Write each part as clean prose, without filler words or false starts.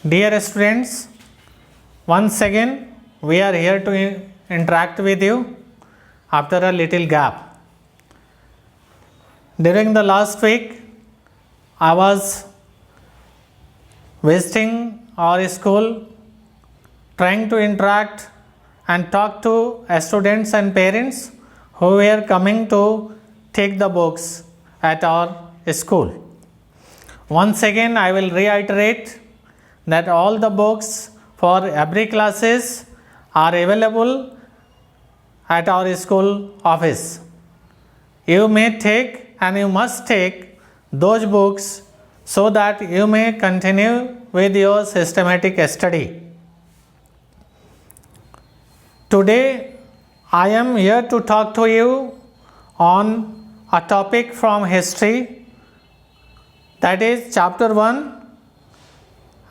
Dear students, once again we are here to interact with you after a little gap. During the last week, I was visiting our school, trying to interact and talk to students and parents who were coming to take the books at our school. Once again, I will reiterate that all the books for every classes are available at our school office. You may take and you must take those books so that you may continue with your systematic study. Today I am here to talk to you on a topic from history, that is chapter 1,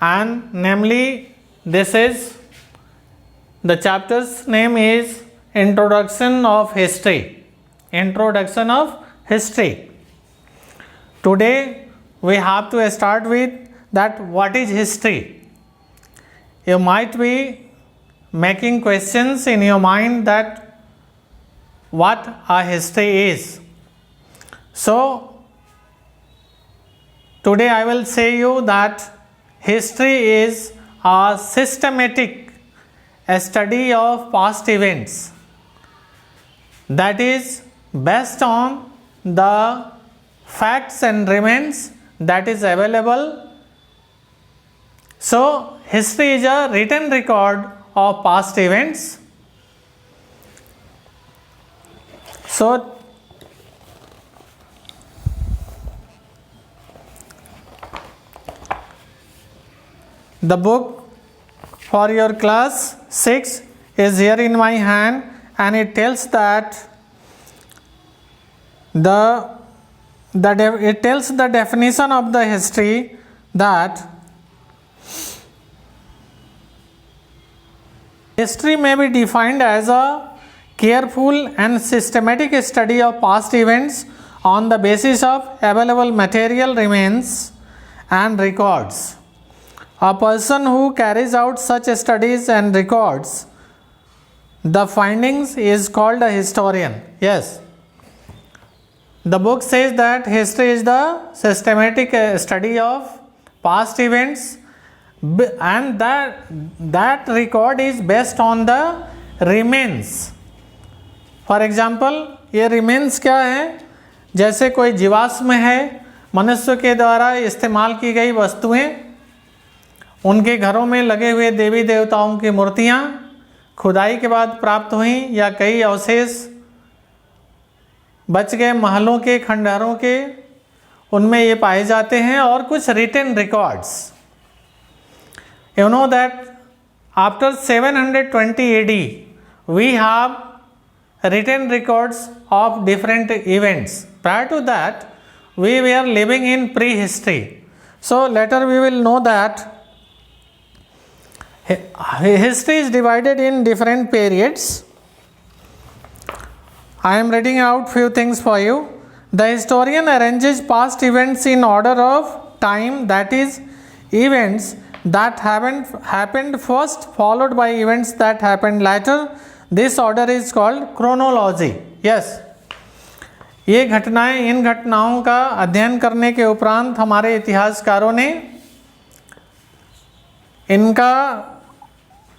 and namely this is the chapter's name is Introduction of History. Introduction of History. Today we have to start with that what is history. You might be making questions in your mind that what a history is. So today I will say you that history is a systematic study of past events that is based on the facts and remains that is available. So history is a written record of past events. So the book for your class 6 is here in my hand, and it tells that it tells the definition of the history that history may be defined as a careful and systematic study of past events on the basis of available material remains and records. A person who carries out such studies and records the findings is called a historian. Yes, the book says that history is the systematic study of past events, and that record is based on the remains. For example ये remains क्या है, जैसे कोई जीवाश्म है, मनुष्य के द्वारा इस्तेमाल की गई वस्तुएं, उनके घरों में लगे हुए देवी देवताओं की मूर्तियां खुदाई के बाद प्राप्त हुई, या कई अवशेष बच गए महलों के खंडहरों के, उनमें ये पाए जाते हैं, और कुछ written records. You know that after 720 AD we have written records of different events. Prior to that we were living in prehistory. So later we will know that history is divided in different periods. I am reading out few things for you. The historian arranges past events in order of time, that is events that happened first followed by events that happened later. This order is called chronology. Yes, ये घटनाएं, इन घटनाओं का अध्ययन करने के उपरांत हमारे इतिहासकारों ने इनका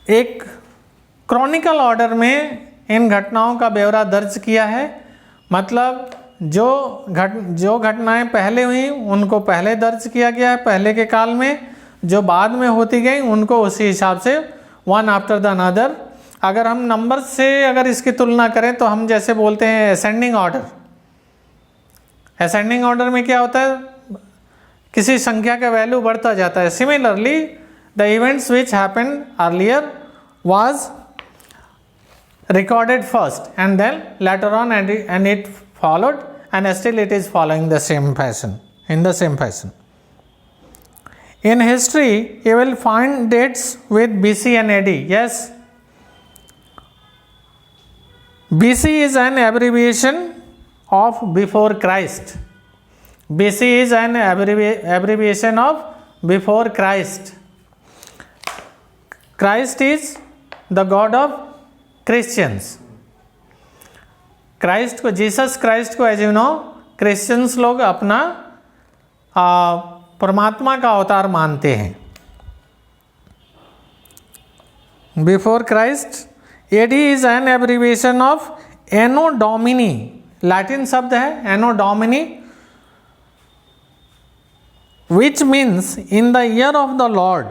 एक क्रॉनिकल ऑर्डर में इन घटनाओं का ब्यौरा दर्ज किया है. मतलब जो घटनाएं पहले हुई उनको पहले दर्ज किया गया है पहले के काल में, जो बाद में होती गई उनको उसी हिसाब से वन आफ्टर द अनदर. अगर हम नंबर से अगर इसकी तुलना करें तो हम जैसे बोलते हैं असेंडिंग ऑर्डर. असेंडिंग ऑर्डर में क्या होता है, किसी संख्या का वैल्यू बढ़ता जाता है. Similarly the events which happened earlier was recorded first and then later on and it followed, and still it is following the same fashion, in the same fashion. In history you will find dates with BC and AD. Yes, BC is an abbreviation of before Christ. BC is an abbreviation of before Christ. Christ is the God of Christians. Christ को, Jesus Christ को, as you know, Christians लोग अपना परमात्मा का अवतार मानते हैं. Before Christ, AD is an abbreviation of Anno Domini. Latin शब्द है Anno Domini, which means in the year of the Lord.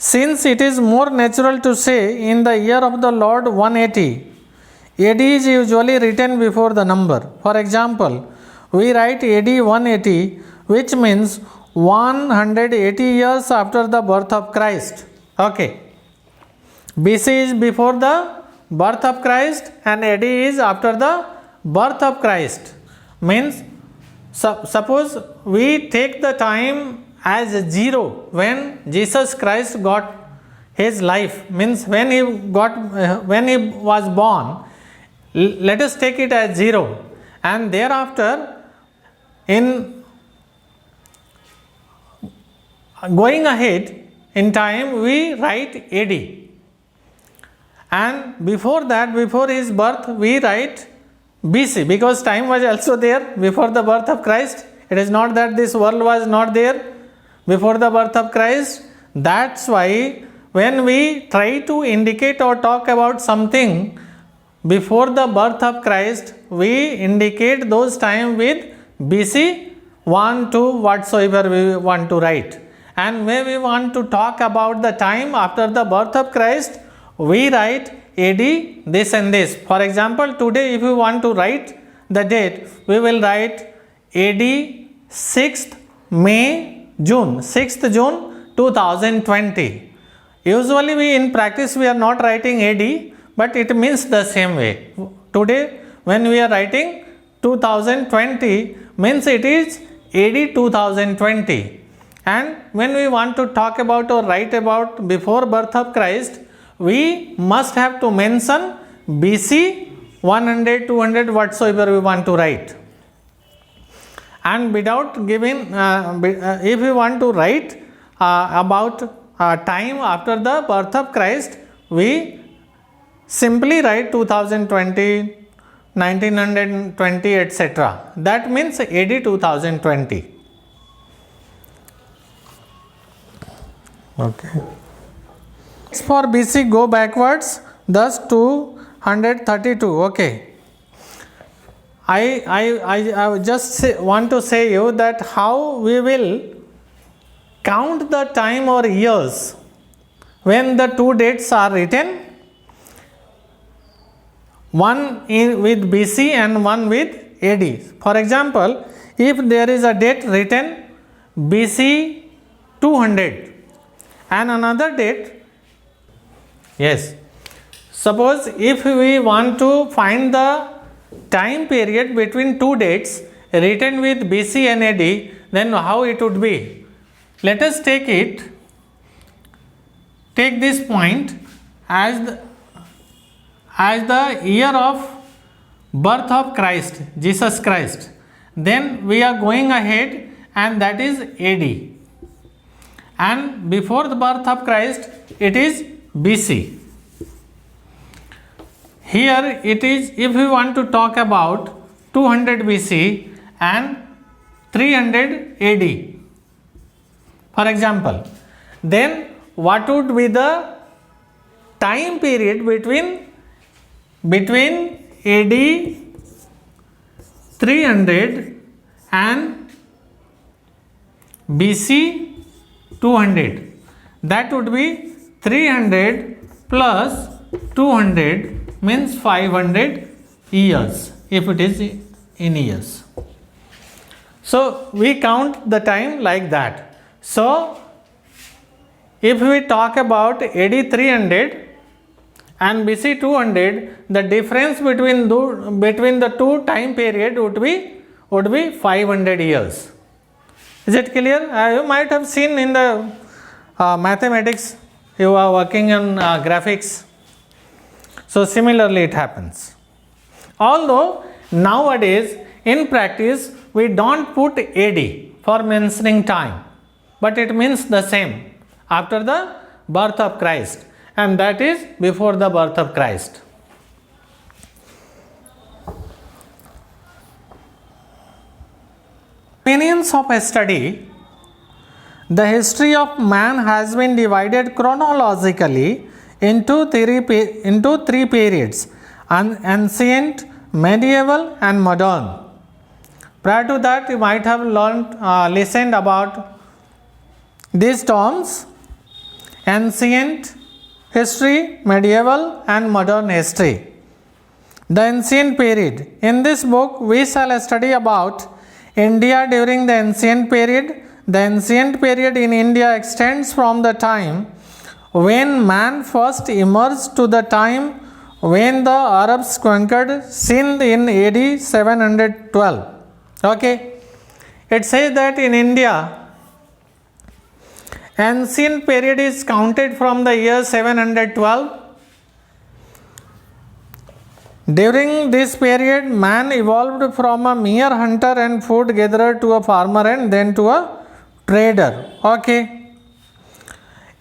Since it is more natural to say in the year of the Lord 180, AD is usually written before the number. For example, we write AD 180, which means 180 years after the birth of Christ. Okay. BC is before the birth of Christ and AD is after the birth of Christ. Means, suppose we take the time as 0 when Jesus Christ got his life, means when he was born, let us take it as 0, and thereafter in going ahead in time we write AD, and before that, before his birth, we write BC, because time was also there before the birth of Christ. It is not that this world was not there before the birth of Christ. That's why when we try to indicate or talk about something before the birth of Christ, we indicate those time with BC 1 to whatsoever we want to write. And when we want to talk about the time after the birth of Christ, we write AD this and this. For example, today if we want to write the date, we will write AD 6th June 2020. Usually we in practice we are not writing AD, but it means the same way. Today when we are writing 2020 means it is AD 2020. And when we want to talk about or write about before birth of Christ, we must have to mention BC 100, 200, whatsoever we want to write. And without giving, if we want to write about time after the birth of Christ, we simply write 2020, 1920, etc. That means AD 2020. Okay. For BC, go backwards, thus 232. Okay. I just want to say you that how we will count the time or years when the two dates are written, one with BC and one with AD. For example, if there is a date written BC 200 and another date, yes, suppose if we want to find the time period between two dates written with BC and AD, then how it would be? Let us take this point as the year of birth of Christ, Jesus Christ. Then we are going ahead and that is AD. And before the birth of Christ, it is BC. Here it is, if we want to talk about 200 BC and 300 AD, for example, then what would be the time period between AD 300 and BC 200? That would be 300 plus 200 means 500 years, if it is in years. So we count the time like that. So if we talk about AD 300 and BC 200, the difference between the two time period would be 500 years. Is it clear? You might have seen in the mathematics, you are working on graphics. So similarly it happens. Although nowadays in practice we don't put AD for mentioning time, but it means the same. After the birth of Christ, and that is before the birth of Christ. Opinions of a study. The history of man has been divided chronologically into three periods: ancient, medieval, and modern. Prior to that, you might have listened about these terms: ancient history, medieval, and modern history. The ancient period. In this book, we shall study about India during the ancient period. The ancient period in India extends from the time when man first emerged to the time when the Arabs conquered Sindh in AD 712. Okay, it says that in India, ancient period is counted from the year 712. During this period, man evolved from a mere hunter and food gatherer to a farmer and then to a trader. Okay.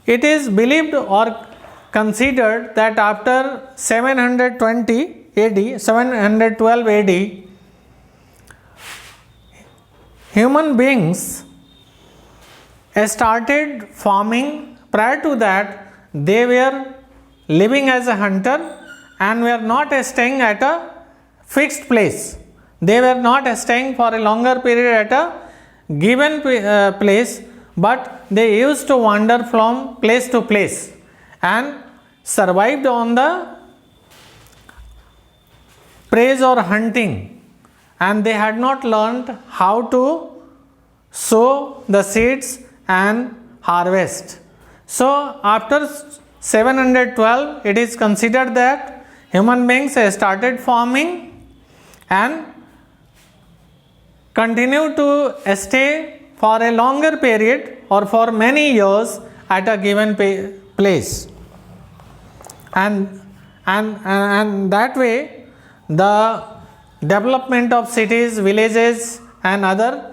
It is believed or considered that after 720 AD, 712 AD, human beings started farming. Prior to that, they were living as a hunter and were not staying at a fixed place. They were not staying for a longer period at a given place, but they used to wander from place to place and survived on the prey or hunting, and they had not learned how to sow the seeds and harvest. So after 712, it is considered that human beings started farming and continue to stay for a longer period or for many years at a given place, and that way the development of cities, villages, and other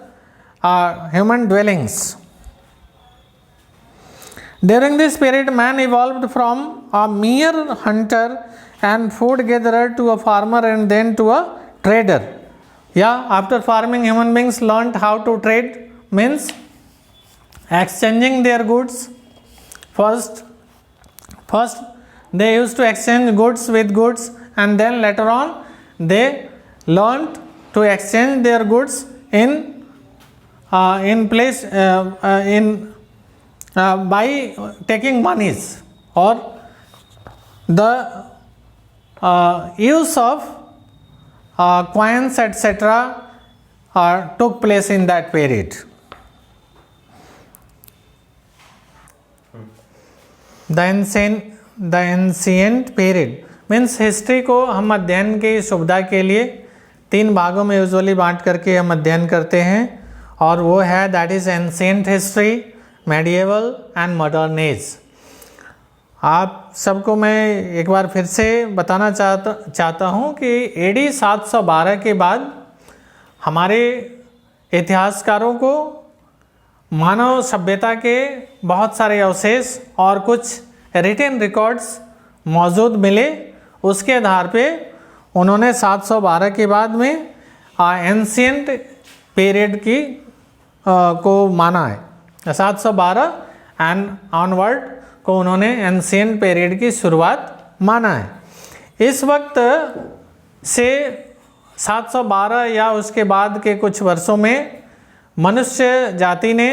human dwellings. During this period, man evolved from a mere hunter and food gatherer to a farmer and then to a trader. Yeah, after farming, human beings learned how to trade, means exchanging their goods. First they used to exchange goods with goods, and then later on they learned to exchange their goods by taking monies, or the use of coins, etc. took place in that period. The ancient period means history को हम अध्ययन की सुविधा के लिए 3 भागों में usually बांट करके हम अध्ययन करते हैं, और वो है that is ancient history, medieval and modern age. आप सबको मैं एक बार फिर से बताना चाहता हूँ कि AD 712 के बाद हमारे इतिहासकारों को मानव सभ्यता के बहुत सारे अवशेष और कुछ रिटन रिकॉर्ड्स मौजूद मिले। उसके आधार पे उन्होंने 712 के बाद में एंशिएंट पीरियड की को माना है। 712 एंड ऑनवर्ड को उन्होंने एंशिएंट पीरियड की शुरुआत माना है। इस वक्त से 712 या उसके बाद के कुछ वर्षों में मनुष्य जाति ने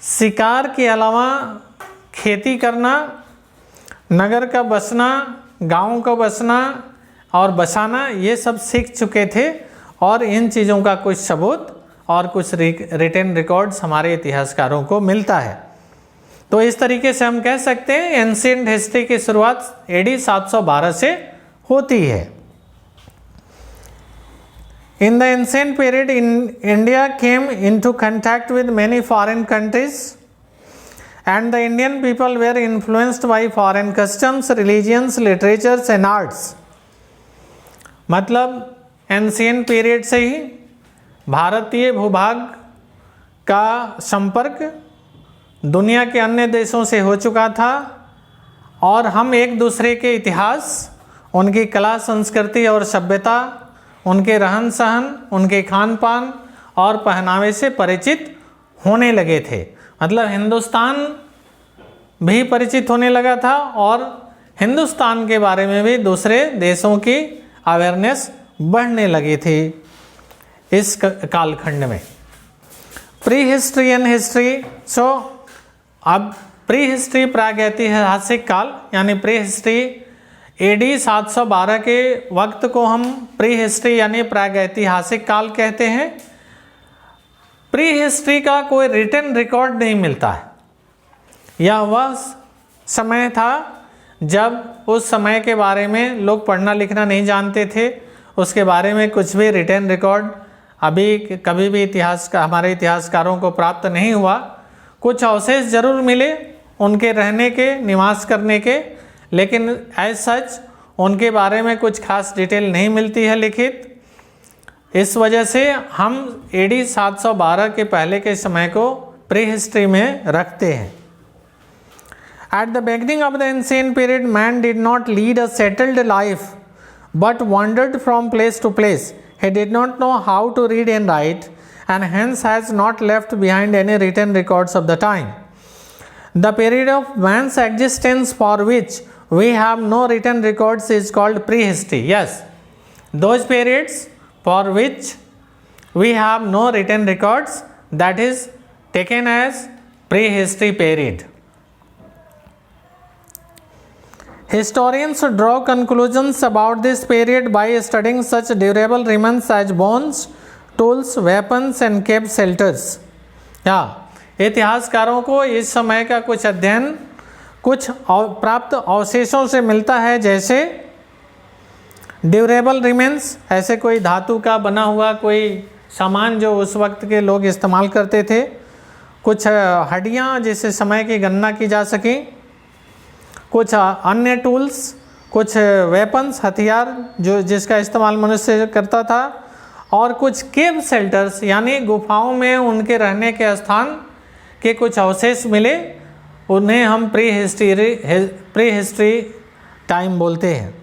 शिकार के अलावा खेती करना, नगर का बसना, गांव का बसना और बसाना, ये सब सीख चुके थे, और इन चीज़ों का कुछ सबूत और कुछ रिटन रिकॉर्ड्स हमारे इतिहासकारों को मिलता है। तो इस तरीके से हम कह सकते हैं एंशिएंट हिस्ट्री की शुरुआत AD 712 से होती है। In the ancient period, India came into contact with many foreign countries, and the Indian people were influenced by foreign customs, religions, literatures and arts. मतलब एंशिएंट पीरियड से ही भारतीय भूभाग का संपर्क दुनिया के अन्य देशों से हो चुका था और हम एक दूसरे के इतिहास, उनकी कला संस्कृति और सभ्यता, उनके रहन सहन, उनके खान पान और पहनावे से परिचित होने लगे थे। मतलब हिंदुस्तान भी परिचित होने लगा था और हिंदुस्तान के बारे में भी दूसरे देशों की अवेयरनेस बढ़ने लगी थी इस कालखंड में। Pre history and history. So अब प्री हिस्ट्री प्रागैतिहासिक काल यानी प्री हिस्ट्री एडी 712 के वक्त को हम प्री हिस्ट्री यानी प्रागैतिहासिक काल कहते हैं। प्री हिस्ट्री का कोई रिटन रिकॉर्ड नहीं मिलता है। यह वह समय था जब उस समय के बारे में लोग पढ़ना लिखना नहीं जानते थे, उसके बारे में कुछ भी रिटन रिकॉर्ड अभी कभी भी हमारे इतिहासकारों को प्राप्त नहीं हुआ। कुछ अवशेष जरूर मिले उनके रहने के, निवास करने के, लेकिन एज सच उनके बारे में कुछ खास डिटेल नहीं मिलती है लिखित। इस वजह से हम एडी 712 के पहले के समय को प्री हिस्ट्री में रखते हैं। At the beginning of the ancient period, man did not lead a settled life, but wandered from place to place. He did not know how to read and write, and hence has not left behind any written records of the time. The period of man's existence for which we have no written records is called prehistory. Yes, those periods for which we have no written records, that is taken as prehistory period. Historians draw conclusions about this period by studying such durable remains as bones, tools, weapons and cave shelters. इतिहासकारों को इस समय का कुछ अध्ययन कुछ प्राप्त अवशेषों से मिलता है, जैसे ड्यूरेबल रिमेन्स, ऐसे कोई धातु का बना हुआ कोई सामान जो उस वक्त के लोग इस्तेमाल करते थे, कुछ हड्डियाँ जिससे समय की गणना की जा सके, कुछ अन्य टूल्स, कुछ वेपन्स, हथियार जो जिसका इस्तेमाल मनुष्य करता था, और कुछ केव शेल्टर्स यानी गुफाओं में उनके रहने के स्थान के कुछ अवशेष मिले, उन्हें हम प्री हिस्ट्री टाइम बोलते हैं।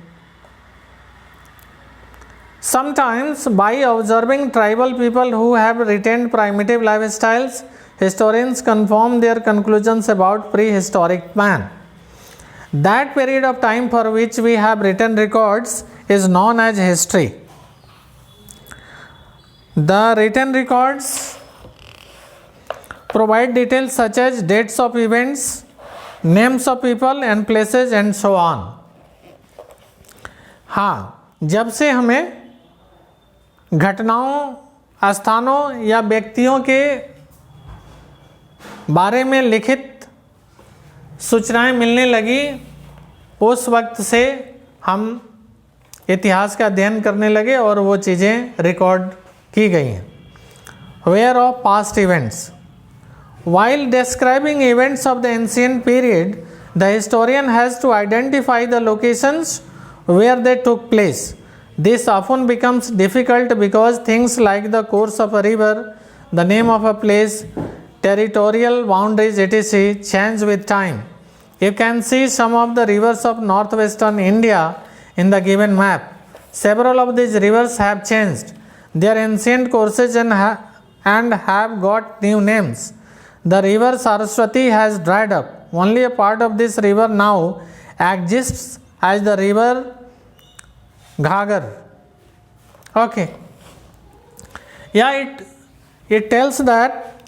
Sometimes by observing tribal people who have retained primitive lifestyles, historians confirm their conclusions about prehistoric man. That period of time for which we have written records is known as history. The written records provide details such as dates of events, names of people and places and so on. हाँ, जब से हमें घटनाओं, स्थानों या व्यक्तियों के बारे में लिखित सूचनाएं मिलने लगी, उस वक्त से हम इतिहास का अध्ययन करने लगे और वो चीज़ें रिकॉर्ड की गई हैं। Aware of past events. While describing events of the ancient period, the historian has to identify the locations where they took place. This often becomes difficult because things like the course of a river, the name of a place, territorial boundaries etc. change with time. You can see some of the rivers of northwestern India in the given map. Several of these rivers have changed their ancient courses and have got new names. The river Saraswati has dried up. Only a part of this river now exists as the river Ghagar. Okay. Yeah, it tells that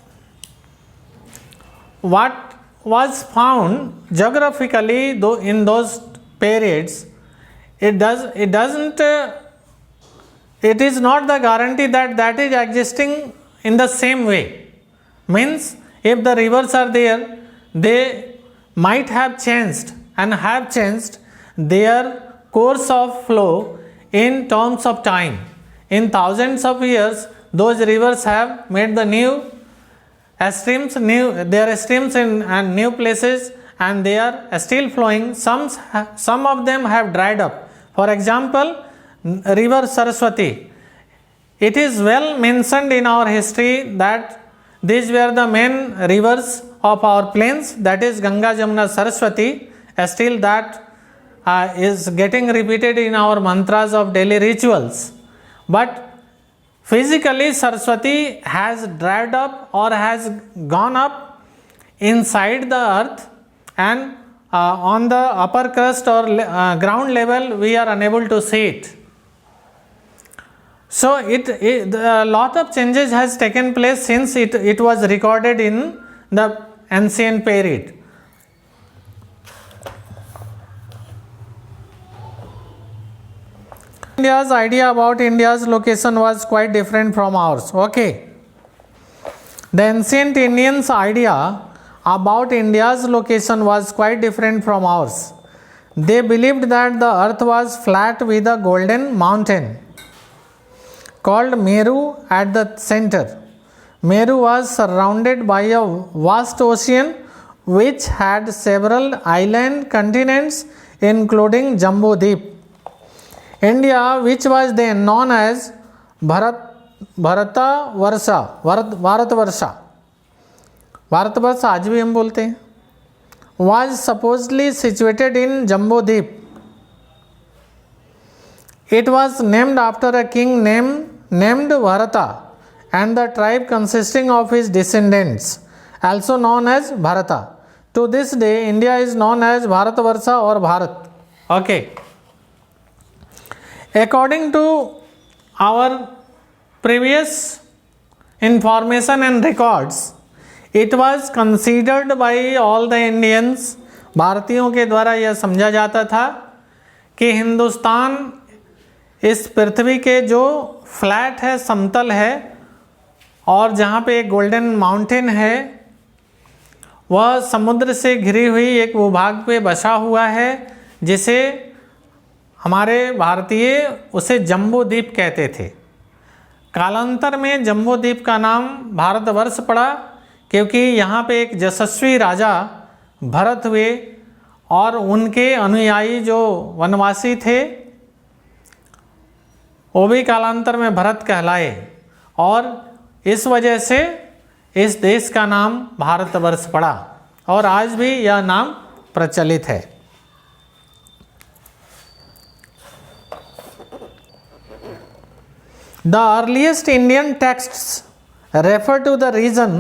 what was found geographically in those periods, it is not the guarantee that is existing in the same way. Means if the rivers are there, they might have changed and have changed their course of flow in terms of time. In thousands of years, those rivers have made the new streams, their streams in new places, and they are still flowing. Some of them have dried up. For example, river Saraswati. It is well mentioned in our history that these were the main rivers of our plains, that is Ganga, Jamuna, Saraswati, still that is getting repeated in our mantras of daily rituals. But physically Saraswati has dried up or has gone up inside the earth, and on the upper crust or ground level we are unable to see it. So a lot of changes has taken place since it was recorded in the ancient period. India's idea about India's location was quite different from ours. Okay. The ancient Indians' idea about India's location was quite different from ours. They believed that the earth was flat with a golden mountain called Meru at the center. Meru was surrounded by a vast ocean which had several island continents including Jambu Deep. India, which was then known as Bharatvarsh आज भी हम बोलते हैं, was supposedly situated in Jambu Deep. It was named after a king named Bharata and the tribe consisting of his descendants, also known as Bharata. To this day, India is known as Bharatvarsha or Bharat. Okay. According to our previous information and records, it was considered by all the Indians, भारतीयों के द्वारा यह समझा जाता था कि हिंदुस्तान इस पृथ्वी के जो फ्लैट है, समतल है, और जहाँ पे एक गोल्डन माउंटेन है, वह समुद्र से घिरी हुई एक भूभाग पे बसा हुआ है, जिसे हमारे भारतीय उसे जम्बू द्वीप कहते थे। कालांतर में जम्बू द्वीप का नाम भारतवर्ष पड़ा, क्योंकि यहाँ पे एक यशस्वी राजा भरत हुए और उनके अनुयायी जो वनवासी थे वो भी कालांतर में भरत कहलाए, और इस वजह से इस देश का नाम भारतवर्ष पड़ा और आज भी यह नाम प्रचलित है। The earliest Indian texts refer to the region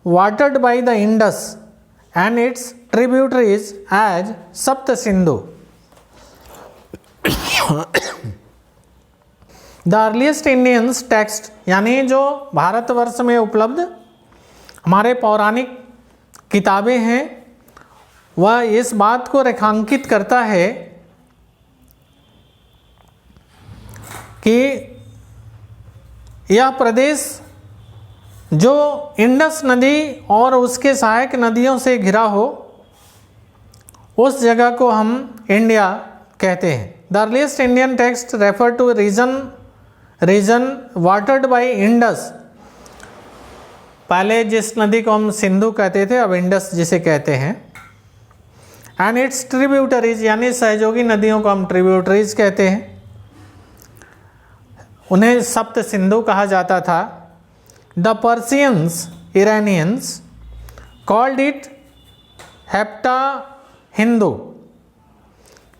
watered by the Indus and its tributaries as Sapta Sindhu. The earliest Indians text यानी जो भारतवर्ष में उपलब्ध हमारे पौराणिक किताबें हैं, वह इस बात को रेखांकित करता है कि यह प्रदेश जो इंडस नदी और उसके सहायक नदियों से घिरा हो, उस जगह को हम इंडिया कहते हैं। The earliest Indian text refer to region watered by Indus. पहले जिस नदी को हम सिंधु कहते थे, अब इंडस जिसे कहते हैं। एंड इट्स ट्रिब्यूटरीज यानी सहयोगी नदियों को हम ट्रिब्यूटरीज कहते हैं, उन्हें सप्त सिंधु कहा जाता था। The Persians Iranians called it hepta Hindu.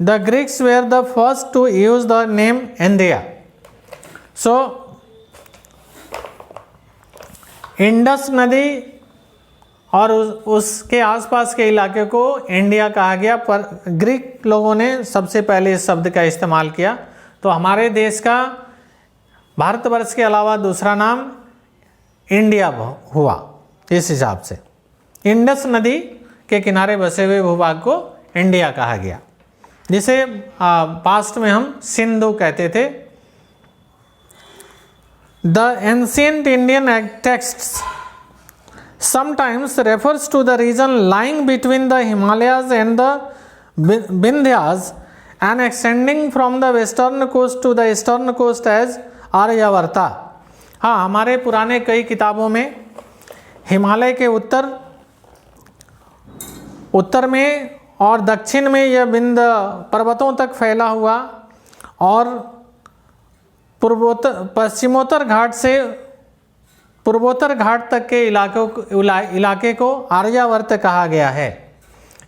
The Greeks were the first to use the name India. So Indus नदी और उसके आसपास के इलाके को इंडिया कहा गया, पर ग्रीक लोगों ने सबसे पहले इस शब्द का इस्तेमाल किया। तो हमारे देश का भारतवर्ष के अलावा दूसरा नाम इंडिया हुआ। इस हिसाब से इंडस नदी के किनारे बसे हुए भूभाग को इंडिया कहा गया, जिसे पास्ट में हम सिंधु कहते थे। The ancient Indian texts sometimes refers to the region lying between the Himalayas and the Vindhyas and extending from the western coast to the eastern coast as आर्यवर्ता। हाँ, हमारे पुराने कई किताबों में हिमालय के उत्तर में और दक्षिण में यह विंध्य पर्वतों तक फैला हुआ और पश्चिमोत्तर घाट से पूर्वोत्तर घाट तक के इलाके को आर्यावर्त कहा गया है।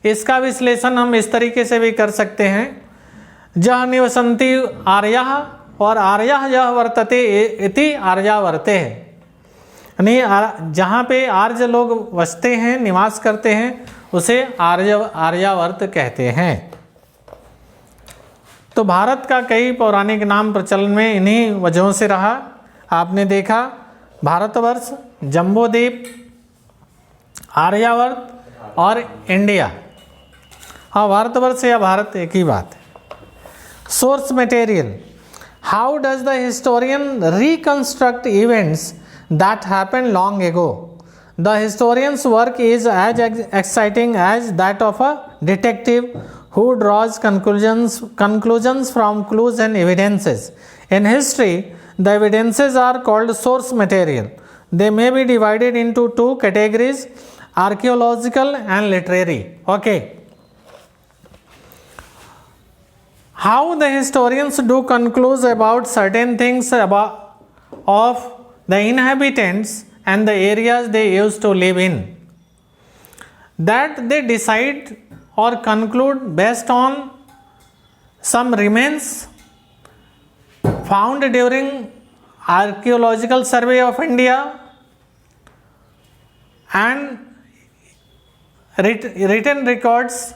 इसका विश्लेषण हम इस तरीके से भी कर सकते हैं, जह निवसन्ति आर्याः और आर्याः यः वर्तते इति आर्यावर्ते है, यानी जहाँ पे आर्य लोग बसते हैं, निवास करते हैं, उसे आर्यावर्त कहते हैं। तो भारत का कई पौराणिक नाम प्रचलन में इन्हीं वजहों से रहा। आपने देखा भारतवर्ष, जम्बूद्वीप, आर्यावर्त और इंडिया। हाँ, भारतवर्ष या भारत एक ही बात है। Source material, how does the historian reconstruct events that happened long ago? The historian's work is as exciting as that of a detective who draws conclusions from clues and evidences. In history, the evidences are called source material. They may be divided into two categories, archaeological and literary. Okay. How the historians do conclude about certain things of the inhabitants and the areas they used to live in, that they decide or conclude based on some remains found during archaeological survey of India and written records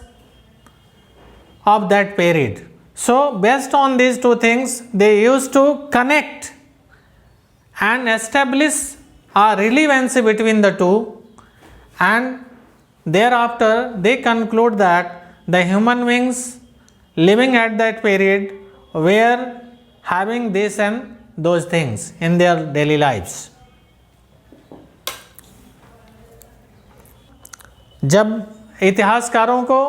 of that period. So based on these two things, they used to connect and establish a relevancy between the two, and thereafter they conclude that the human beings living at that period were having this and those things in their daily lives. जब इतिहासकारों को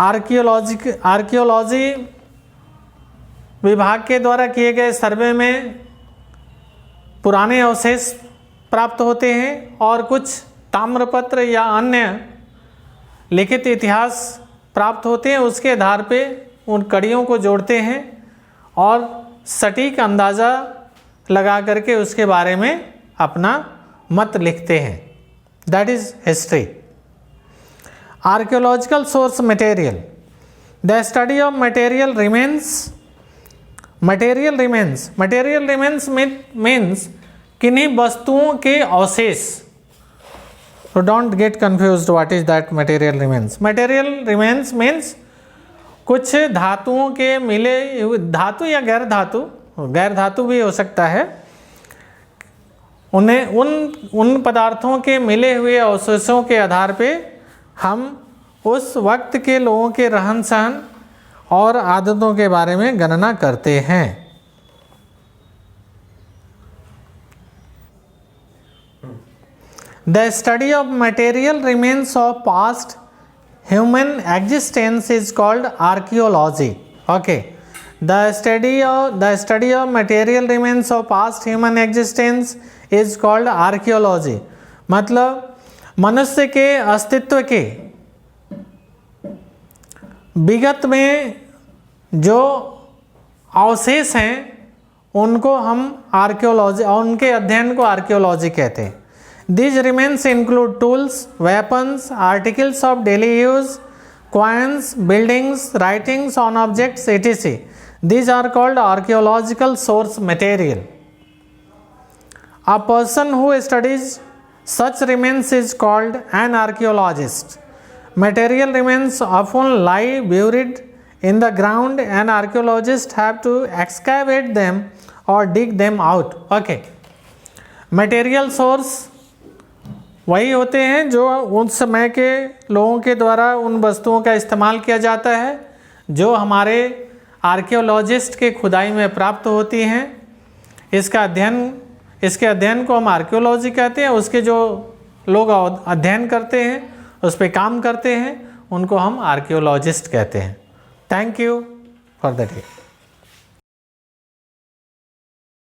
archaeology विभाग के द्वारा किए गए सर्वे में पुराने अवशेष प्राप्त होते हैं और कुछ ताम्रपत्र या अन्य लिखित इतिहास प्राप्त होते हैं, उसके आधार पे उन कड़ियों को जोड़ते हैं और सटीक अंदाज़ा लगा करके उसके बारे में अपना मत लिखते हैं। That is history. Archaeological source material, the study of material remains means किन्हीं वस्तुओं के अवशेष। So don't get confused what is that material remains. Material remains means कुछ धातुओं के मिले, धातु या गैर धातु भी हो सकता है, उन्हें उन पदार्थों के मिले हुए अवशेषों के आधार पे हम उस वक्त के लोगों के रहन सहन और आदतों के बारे में गणना करते हैं। The study of material remains of past human existence is called archaeology. Okay, the study of material remains of past human existence is called archaeology. मतलब मनुष्य के अस्तित्व के विगत में जो अवशेष हैं उनको हम आर्कियोलॉजी और उनके अध्ययन को आर्कियोलॉजी कहते हैं। These remains include tools, weapons, articles of daily use, coins, buildings, writings on objects, etc. These are called archaeological source material. A person who studies such remains is called an archaeologist. Material remains often lie buried in the ground and archaeologists have to excavate them or dig them out. Okay. Material source वही होते हैं जो उस समय के लोगों के द्वारा उन वस्तुओं का इस्तेमाल किया जाता है जो हमारे आर्कियोलॉजिस्ट के खुदाई में प्राप्त होती हैं। इसके अध्ययन को हम आर्कियोलॉजी कहते हैं। उसके जो लोग अध्ययन करते हैं, उस पर काम करते हैं, उनको हम आर्कियोलॉजिस्ट कहते हैं। Thank you for the day.